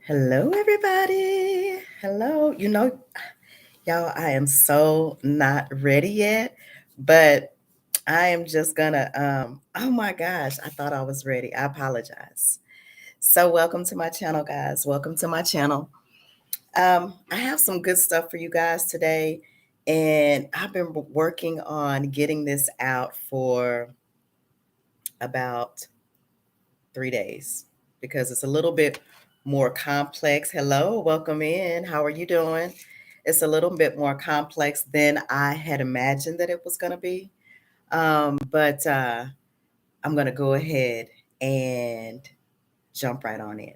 Hello, everybody. Hello. Y'all, I am so not ready yet, but I am just gonna, oh my gosh, I thought I was ready. I apologize. So, welcome to my channel, guys. Welcome to my channel. I have some good stuff for you guys today, and I've been working on getting this out for about 3 days because it's a little bit more complex. Hello, welcome in. How are you doing? It's a little bit more complex than I had imagined that it was going to be. But I'm going to go ahead and jump right on in.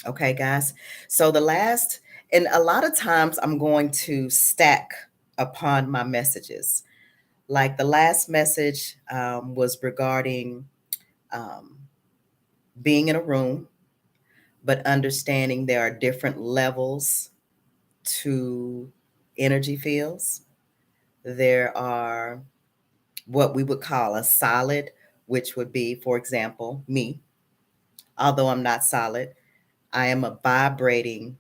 Okay, guys. So and a lot of times I'm going to stack upon my messages. Like the last message was regarding um, being in a room but understanding there are different levels to energy fields. There are what we would call a solid, which would be, for example, me. Although I'm not solid, I am a vibrating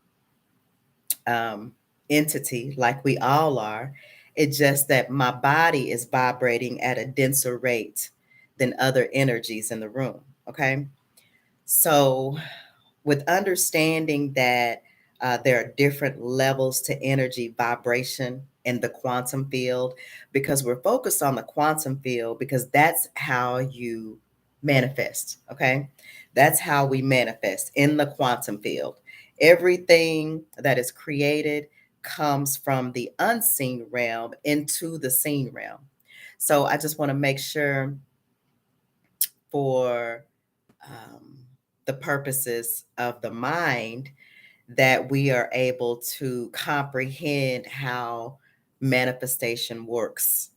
um, entity like we all are. It's just that my body is vibrating at a denser rate than other energies in the room. Okay. So with understanding that there are different levels to energy vibration in the quantum field, because we're focused on the quantum field because that's how you manifest. Okay. That's how we manifest in the quantum field. Everything that is created comes from the unseen realm into the seen realm. So I just want to make sure for um, the purposes of the mind that we are able to comprehend how manifestation works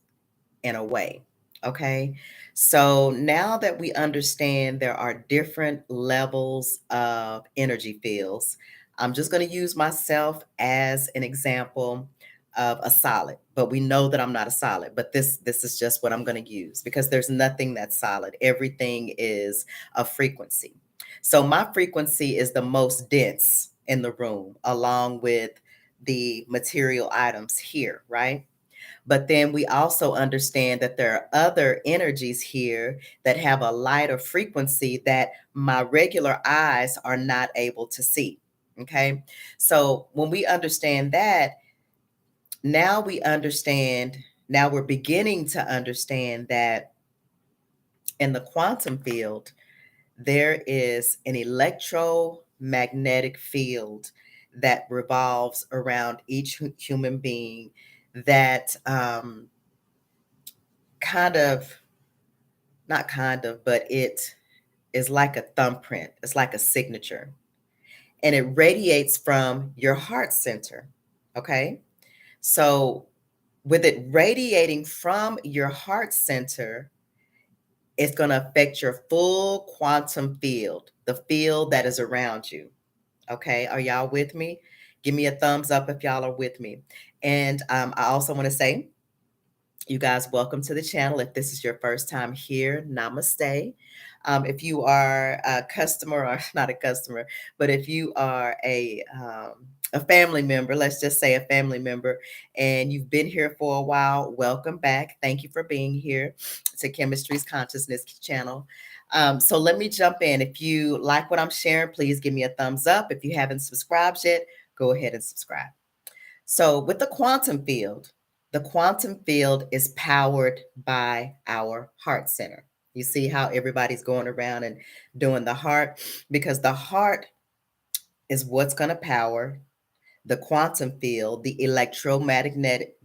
in a way. Okay. So now that we understand there are different levels of energy fields, I'm just going to use myself as an example of a solid, but we know that I'm not a solid, but this is just what I'm going to use because there's nothing that's solid. Everything is a frequency. So my frequency is the most dense in the room along with the material items here, right? But then we also understand that there are other energies here that have a lighter frequency that my regular eyes are not able to see. Okay. So when we understand that, now we understand, now we're beginning to understand that in the quantum field, there is an electromagnetic field that revolves around each human being that kind of, not kind of, but it is like a thumbprint. It's like a signature. And it radiates from your heart center. Okay. So, with it radiating from your heart center, it's going to affect your full quantum field, the field that is around you. Okay. Are y'all with me? Give me a thumbs up if y'all are with me. And I also want to say, you guys, welcome to the channel. If this is your first time here, namaste. If you are a customer, or not a customer, but if you are a family member, let's just say a family member, and you've been here for a while, welcome back. Thank you for being here to Chemistry's Consciousness channel. So let me jump in. If you like what I'm sharing, please give me a thumbs up. If you haven't subscribed yet, go ahead and subscribe. So with the quantum field is powered by our heart center. You see how everybody's going around and doing the heart, because the heart is what's going to power the quantum field, the electromagnetic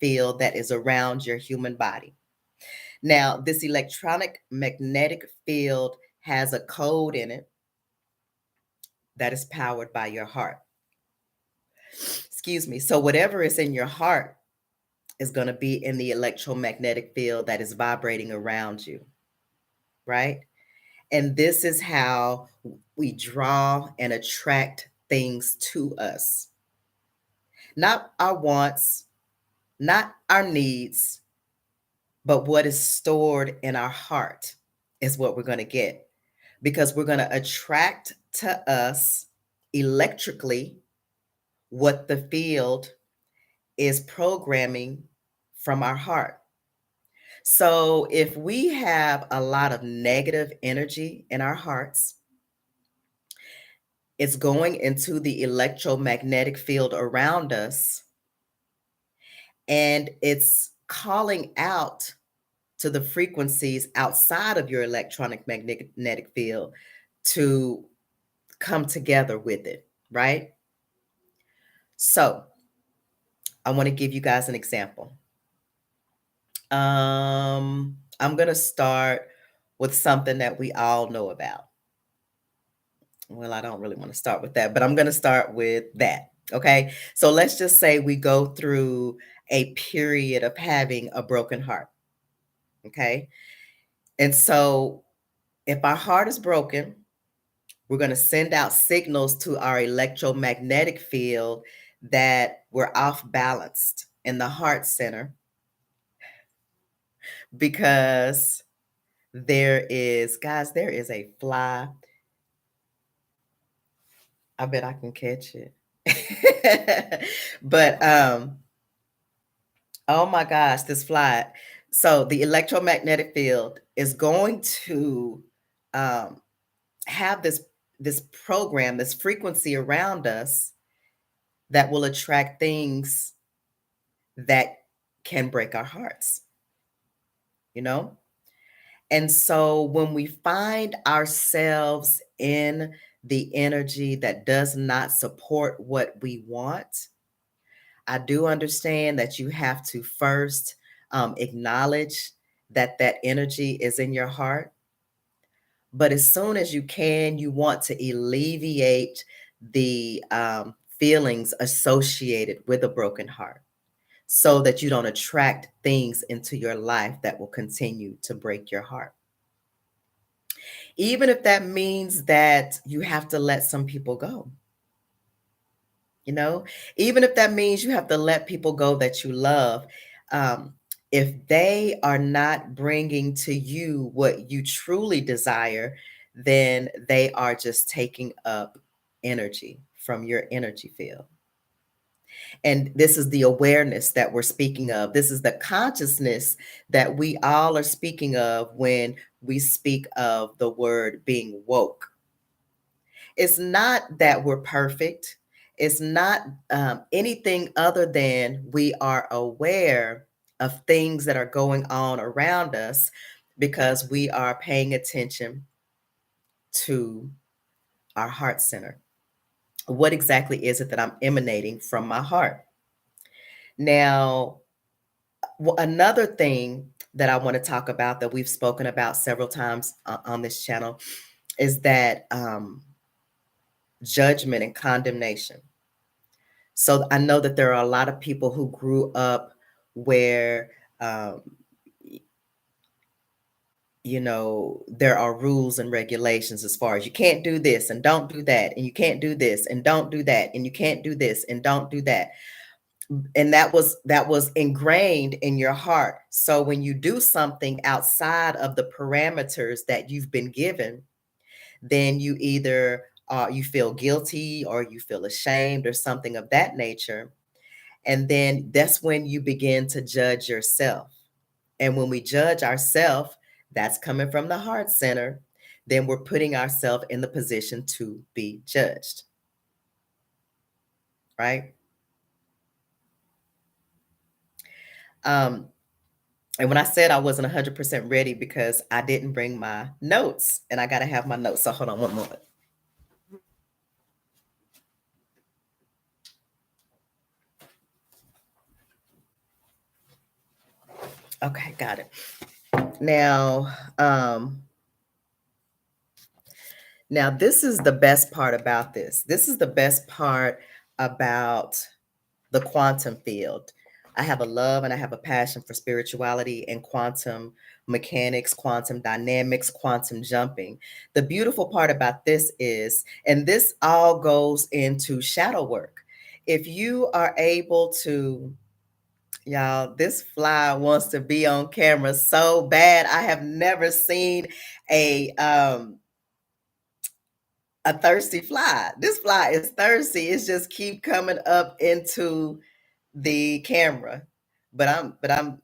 field that is around your human body. Now, this electronic magnetic field has a code in it that is powered by your heart. Excuse me. So whatever is in your heart is going to be in the electromagnetic field that is vibrating around you, right? And this is how we draw and attract things to us. Not our wants, not our needs, but what is stored in our heart is what we're going to get, because we're going to attract to us electrically what the field is programming from our heart. So if we have a lot of negative energy in our hearts, it's going into the electromagnetic field around us, and it's calling out to the frequencies outside of your electronic magnetic field to come together with it, right? So I want to give you guys an example. I'm going to start with something that we all know about. Well, I don't really want to start with that, but I'm going to start with that. Okay. So let's just say we go through a period of having a broken heart. Okay. And so if our heart is broken, we're going to send out signals to our electromagnetic field that we're off balanced in the heart center, because guys, there is a fly. I bet I can catch it. But oh my gosh, this fly. So the electromagnetic field is going to um, have this program, this frequency around us that will attract things that can break our hearts, you know? And so when we find ourselves in the energy that does not support what we want, I do understand that you have to first acknowledge that that energy is in your heart. But as soon as you can, you want to alleviate the feelings associated with a broken heart, so that you don't attract things into your life that will continue to break your heart. Even if that means that you have to let some people go, you know, even if that means you have to let people go that you love. Um, if they are not bringing to you what you truly desire, then they are just taking up energy from your energy field. And this is the awareness that we're speaking of. This is the consciousness that we all are speaking of when we speak of the word being woke. It's not that we're perfect. It's not anything other than we are aware of things that are going on around us, because we are paying attention to our heart center. What exactly is it that I'm emanating from my heart? Now, another thing that I want to talk about, that we've spoken about several times on this channel, is that judgment and condemnation. So I know that there are a lot of people who grew up where, um, there are rules and regulations as far as you can't do this and don't do that, and you can't do this and don't do that, and you can't do this and don't do that. And that was ingrained in your heart. So when you do something outside of the parameters that you've been given, then you either you feel guilty or you feel ashamed or something of that nature. And then that's when you begin to judge yourself. And when we judge ourselves, that's coming from the heart center, then we're putting ourselves in the position to be judged. Right? And when I said I wasn't 100% ready, because I didn't bring my notes, and I got to have my notes. So hold on one moment. Okay, got it. Now, this is the best part about this. This is the best part about the quantum field. I have a love and I have a passion for spirituality and quantum mechanics, quantum dynamics, quantum jumping. The beautiful part about this is, and this all goes into shadow work. If you are able to, y'all, this fly wants to be on camera so bad. I have never seen a a thirsty fly. This fly is thirsty. It's just keep coming up into the camera. But I'm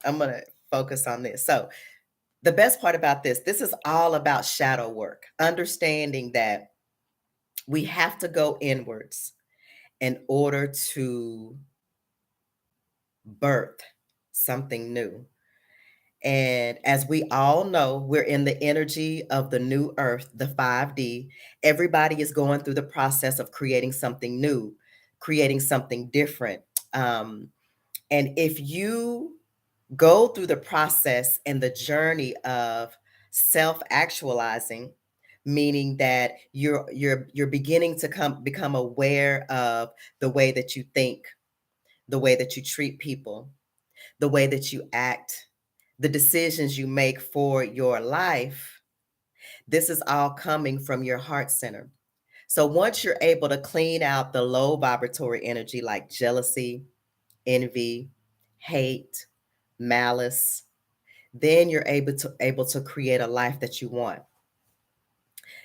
gonna focus on this. So the best part about this is all about shadow work, understanding that we have to go inwards in order to birth something new. And as we all know, we're in the energy of the new earth, the 5D. Everybody is going through the process of creating something new, creating something different. Um, and if you go through the process and the journey of self-actualizing, meaning that you're beginning to become aware of the way that you think, the way that you treat people, the way that you act, the decisions you make for your life. This is all coming from your heart center. So once you're able to clean out the low vibratory energy like jealousy, envy, hate, malice, then you're able to create a life that you want.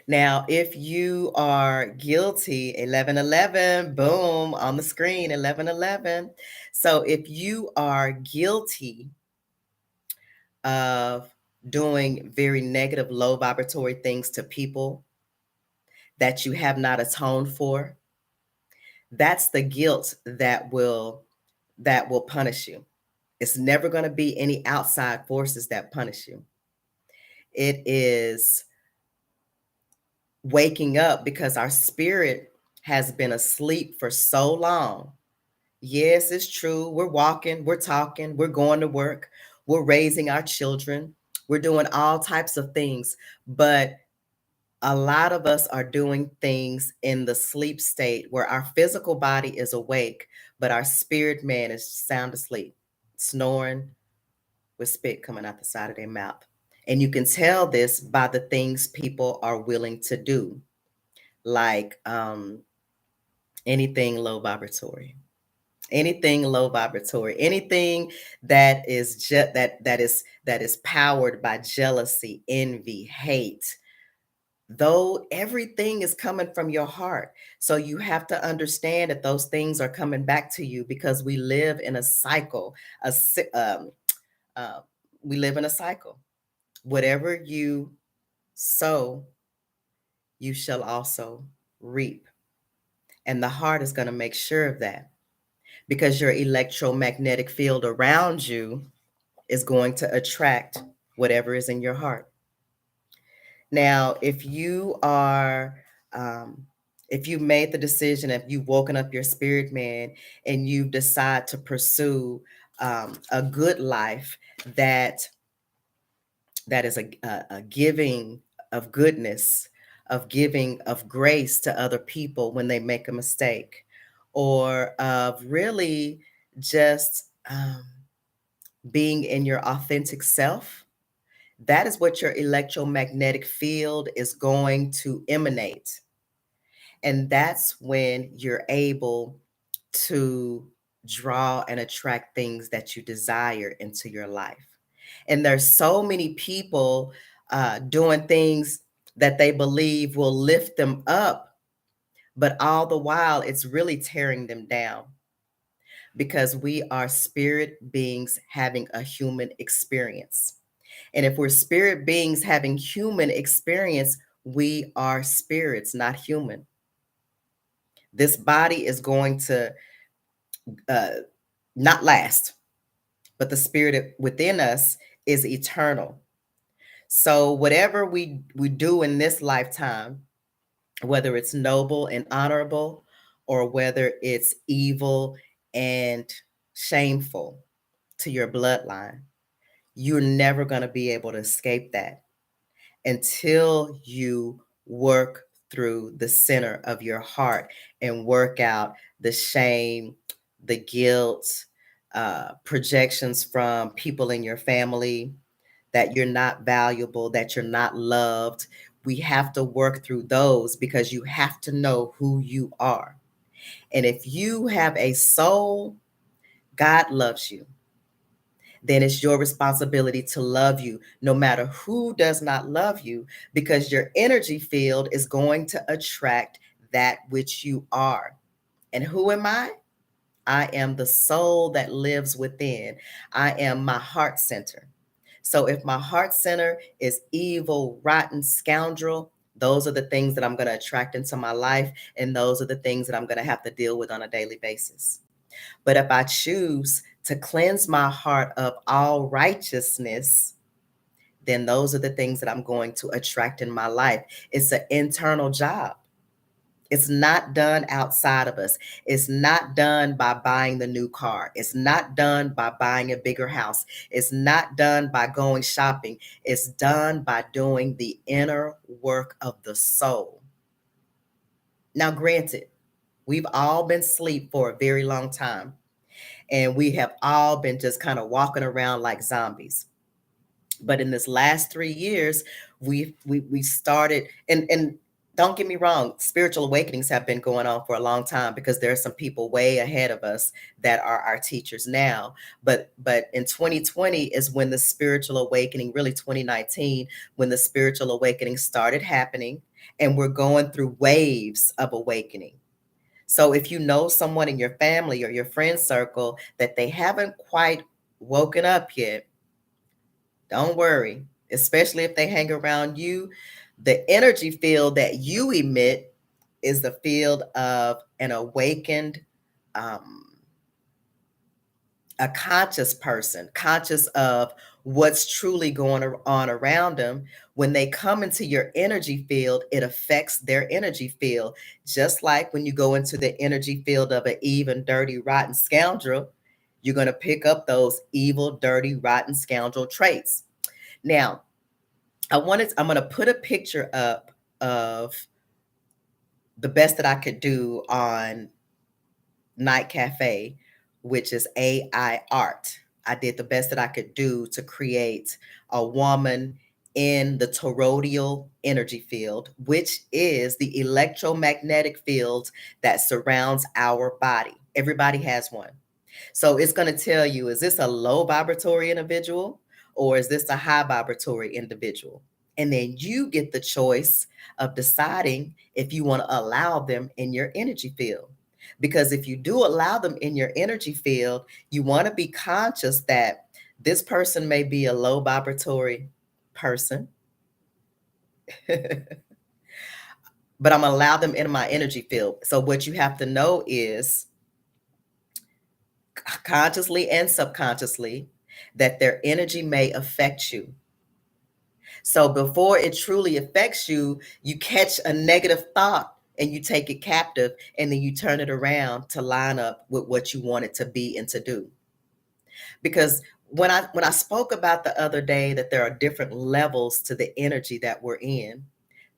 Now, if you are guilty, 1111, boom, on the screen, 1111. So if you are guilty of doing very negative, low vibratory things to people that you have not atoned for, that's the guilt that will punish you. It's never going to be any outside forces that punish you. It is waking up because our spirit has been asleep for so long. Yes, it's true. We're walking, we're talking, we're going to work, we're raising our children, we're doing all types of things. But a lot of us are doing things in the sleep state where our physical body is awake, but our spirit man is sound asleep, snoring with spit coming out the side of their mouth. And you can tell this by the things people are willing to do, like anything low vibratory. Anything low vibratory, anything that is that is powered by jealousy, envy, hate, though everything is coming from your heart. So you have to understand that those things are coming back to you because we live in a cycle. Uh, we live in a cycle. Whatever you sow, you shall also reap. And the heart is going to make sure of that because your electromagnetic field around you is going to attract whatever is in your heart. Now, um, if you made the decision, if you've woken up your spirit man and you decide to pursue a good life that is a giving of goodness, of giving of grace to other people when they make a mistake, or of really just being in your authentic self, that is what your electromagnetic field is going to emanate. And that's when you're able to draw and attract things that you desire into your life. And there's so many people doing things that they believe will lift them up, but all the while it's really tearing them down because we are spirit beings having a human experience. And if we're spirit beings having human experience, we are spirits, not human. This body is going to uh, not last, but the spirit within us is eternal. So whatever we do in this lifetime, whether it's noble and honorable, or whether it's evil and shameful to your bloodline, you're never going to be able to escape that until you work through the center of your heart and work out the shame, the guilt, projections from people in your family that you're not valuable, that you're not loved. We have to work through those because you have to know who you are. And if you have a soul, God loves you. then it's your responsibility to love you no matter who does not love you, because your energy field is going to attract that which you are. And who am I? I am the soul that lives within. I am my heart center. So if my heart center is evil, rotten, scoundrel, those are the things that I'm going to attract into my life. And those are the things that I'm going to have to deal with on a daily basis. But if I choose to cleanse my heart of all righteousness, then those are the things that I'm going to attract in my life. It's an internal job. It's not done outside of us. It's not done by buying the new car. It's not done by buying a bigger house. It's not done by going shopping. It's done by doing the inner work of the soul. Now, granted, we've all been asleep for a very long time, and we have all been just kind of walking around like zombies. But in this last 3 years, we started, and don't get me wrong, spiritual awakenings have been going on for a long time, because there are some people way ahead of us that are our teachers now. But in 2020 is when the spiritual awakening, really 2019, when the spiritual awakening started happening, and we're going through waves of awakening. So if you know someone in your family or your friend circle that they haven't quite woken up yet, don't worry, especially if they hang around you. The energy field that you emit is the field of an awakened, a conscious person, conscious of what's truly going on around them. When they come into your energy field, it affects their energy field. Just like when you go into the energy field of an evil, dirty, rotten scoundrel, you're going to pick up those evil, dirty, rotten scoundrel traits. Now, I'm going to put a picture up of the best that I could do on Night Cafe, which is AI art. I did the best that I could do to create a woman in the toroidal energy field, which is the electromagnetic field that surrounds our body. Everybody has one. So it's going to tell you, is this a low vibratory individual or is this a high vibratory individual? And then you get the choice of deciding if you want to allow them in your energy field. Because if you do allow them in your energy field, you want to be conscious that this person may be a low vibratory person, but I'm going to allow them in my energy field. So what you have to know is, consciously and subconsciously, that their energy may affect you. So before it truly affects you, you catch a negative thought and you take it captive, and then you turn it around to line up with what you want it to be and to do. Because when I spoke about the other day that there are different levels to the energy that we're in,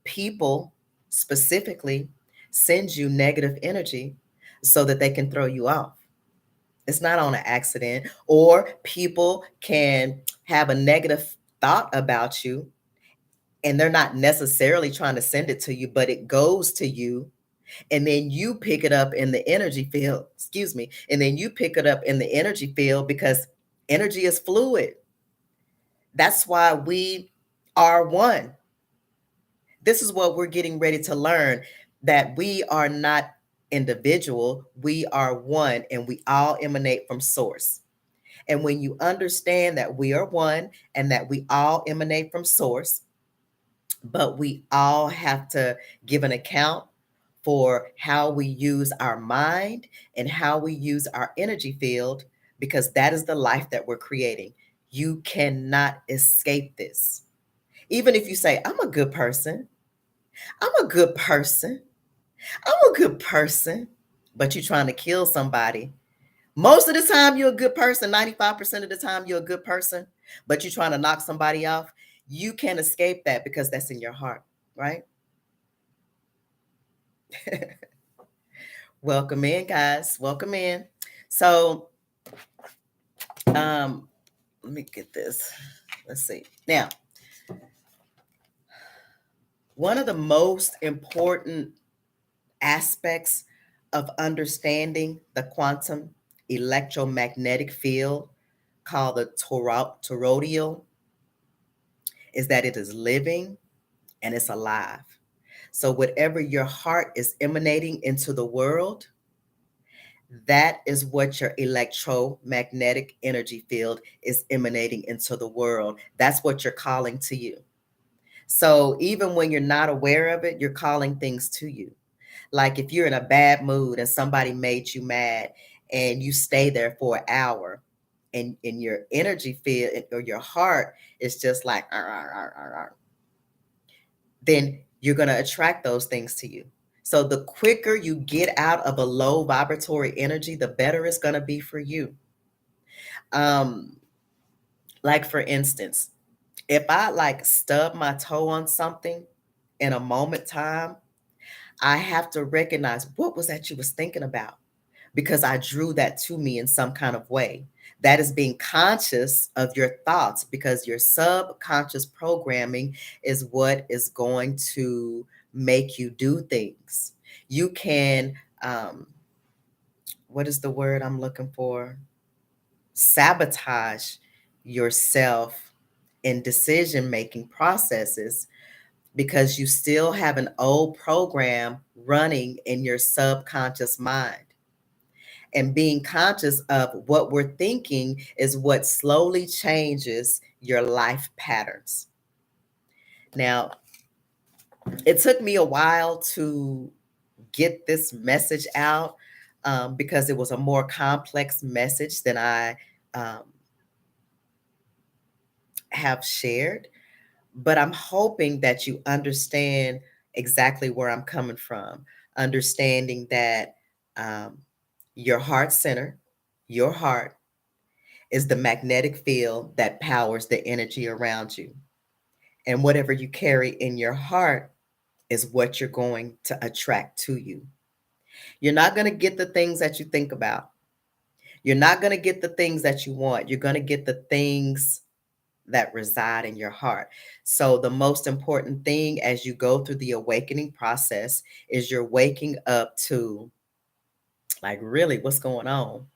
people specifically send you negative energy so that they can throw you off. It's not on an accident. Or people can have a negative thought about you, and they're not necessarily trying to send it to you, but it goes to you. And then you pick it up in the energy field, excuse me. And then you pick it up in the energy field, because energy is fluid. That's why we are one. This is what we're getting ready to learn, that we are not individual, we are one, and we all emanate from source. And when you understand that we are one and that we all emanate from source, but we all have to give an account for how we use our mind and how we use our energy field, because that is the life that we're creating. You cannot escape this. Even if you say, I'm a good person, I'm a good person, I'm a good person, but you're trying to kill somebody. Most of the time, you're a good person. 95% of the time, you're a good person, but you're trying to knock somebody off. You can't escape that, because that's in your heart, right? Welcome in, guys. Welcome in. So, let me get this. Let's see. Now, one of the most important aspects of understanding the quantum electromagnetic field called the toroidal is that it is living and it's alive. So whatever your heart is emanating into the world, that is what your electromagnetic energy field is emanating into the world. That's what you're calling to you. So even when you're not aware of it, you're calling things to you. Like if you're in a bad mood and somebody made you mad and you stay there for an hour and in your energy field or your heart is just like, "Arr, arr, arr, arr, arr," then you're going to attract those things to you. So the quicker you get out of a low vibratory energy, the better it's going to be for you. Um, like for instance, if I like stub my toe on something in a moment time, I have to recognize what was that you was thinking about because I drew that to me in some kind of way. That is being conscious of your thoughts because your subconscious programming is what is going to make you do things. You can, what is the word I'm looking for? Sabotage yourself in decision making processes because you still have an old program running in your subconscious mind. And being conscious of what we're thinking is what slowly changes your life patterns. Now, it took me a while to get this message out because it was a more complex message than I um, have shared. But I'm hoping that you understand exactly where I'm coming from, understanding that um, your heart center, your heart, is the magnetic field that powers the energy around you. And whatever you carry in your heart is what you're going to attract to you. You're not going to get the things that you think about. You're not going to get the things that you want. You're going to get the things that reside in your heart. So, the most important thing as you go through the awakening process is you're waking up to, like, really what's going on?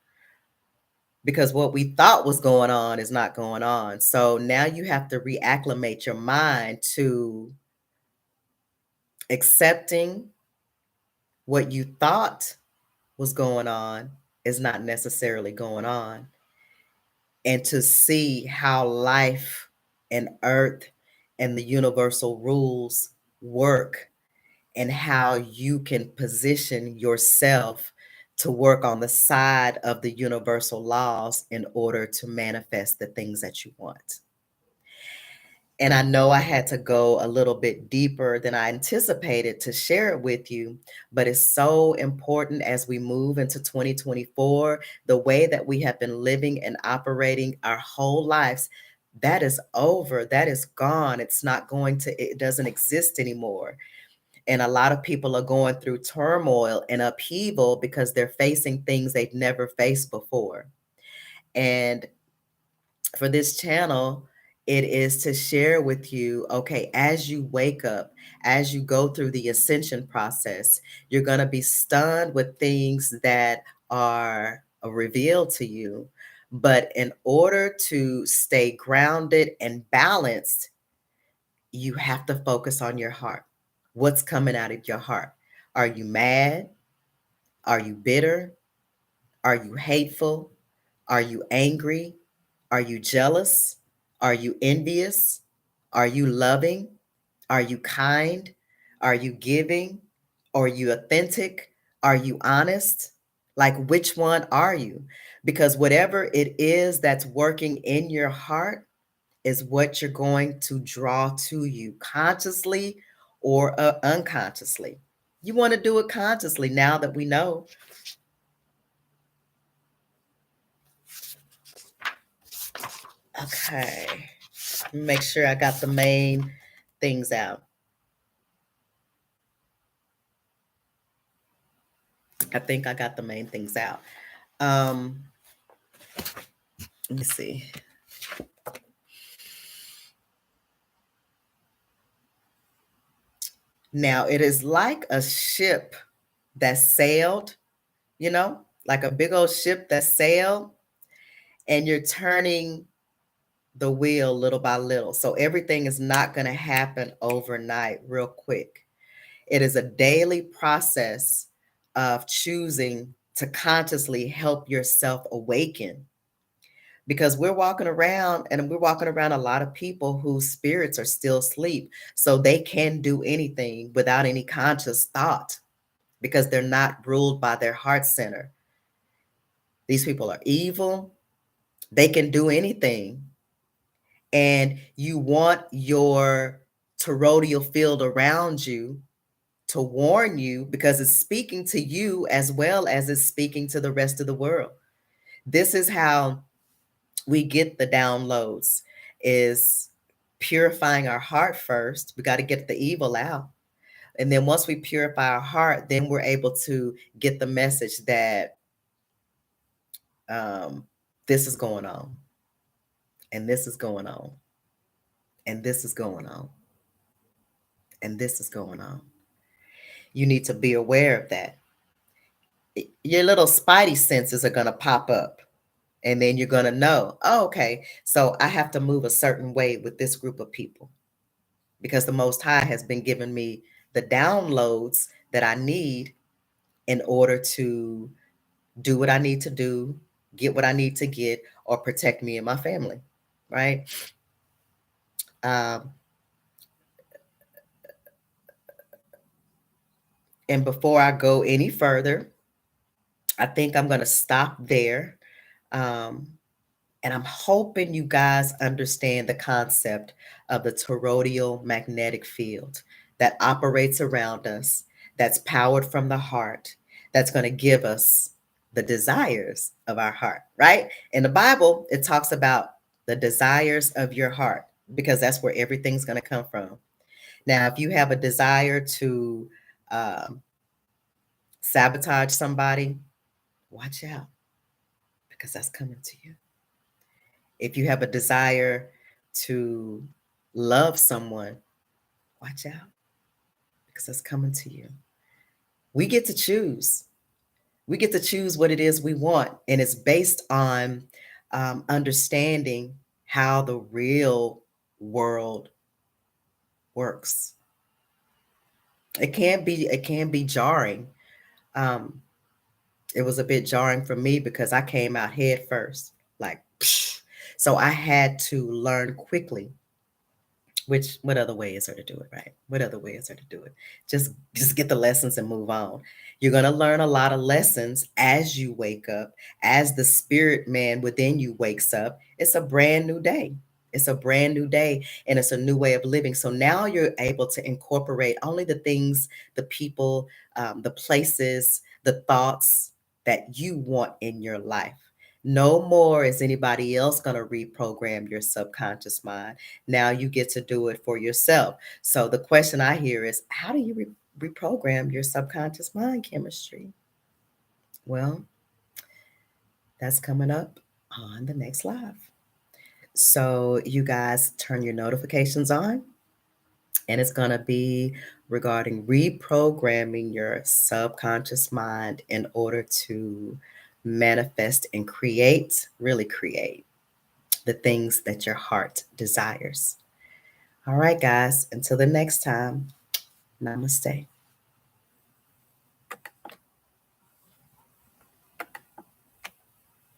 Because what we thought was going on is not going on. So now you have to reacclimate your mind to accepting what you thought was going on is not necessarily going on, and to see how life and earth and the universal rules work and how you can position yourself to work on the side of the universal laws in order to manifest the things that you want. And I know I had to go a little bit deeper than I anticipated to share it with you, but it's so important as we move into 2024. The way that we have been living and operating our whole lives, that is over. That is gone. It's not going to, it doesn't exist anymore. And a lot of people are going through turmoil and upheaval because they're facing things they've never faced before. And for this channel, it is to share with you, okay, as you wake up, as you go through the ascension process, you're going to be stunned with things that are revealed to you. But in order to stay grounded and balanced, you have to focus on your heart. What's coming out of your heart? Are you mad? Are you bitter? Are you hateful? Are you angry? Are you jealous? Are you envious? Are you loving? Are you kind? Are you giving? Are you authentic? Are you honest? Like, which one are you? Because whatever it is that's working in your heart is what you're going to draw to you consciously or unconsciously. You want to do it consciously now that we know. Okay. Make sure I got the main things out. I think I got the main things out. Um, let me see. Now, it is like a ship that sailed, like a big old ship that sailed, and you're turning the wheel little by little. So everything is not going to happen overnight, real quick. It is a daily process of choosing to consciously help yourself awaken, because we're walking around a lot of people whose spirits are still asleep. So they can do anything without any conscious thought because they're not ruled by their heart center. These people are evil. They can do anything. And you want your toroidal field around you to warn you, because it's speaking to you as well as it's speaking to the rest of the world. This is how we get the downloads, is purifying our heart first. We got to get the evil out. And then once we purify our heart, then we're able to get the message that this is going on, and this is going on, and this is going on, and this is going on. You need to be aware of that. Your little spidey senses are going to pop up, and then you're going to know, oh, okay, so I have to move a certain way with this group of people, because the Most High has been giving me the downloads that I need in order to do what I need to do, get what I need to get, or protect me and my family, right? And before I go any further, I think I'm going to stop there. And I'm hoping you guys understand the concept of the toroidal magnetic field that operates around us, that's powered from the heart, that's going to give us the desires of our heart, right? In the Bible, it talks about the desires of your heart, because that's where everything's going to come from. Now, if you have a desire to sabotage somebody, watch out, because that's coming to you. If you have a desire to love someone, watch out, because that's coming to you. We get to choose. We get to choose what it is we want. And it's based on understanding how the real world works. It can be jarring. It was a bit jarring for me because I came out head first, like, psh. So I had to learn quickly. What other way is there to do it, right? What other way is there to do it? Just get the lessons and move on. You're going to learn a lot of lessons as you wake up, as the spirit man within you wakes up. It's a brand new day. It's a brand new day, and it's a new way of living. So now you're able to incorporate only the things, the people, the places, the thoughts that you want in your life. No more is anybody else going to reprogram your subconscious mind. Now you get to do it for yourself. So the question I hear is, how do you reprogram your subconscious mind chemistry? Well, that's coming up on the next live. So you guys turn your notifications on, and it's going to be regarding reprogramming your subconscious mind in order to manifest and create, really create the things that your heart desires. All right, guys, until the next time, namaste.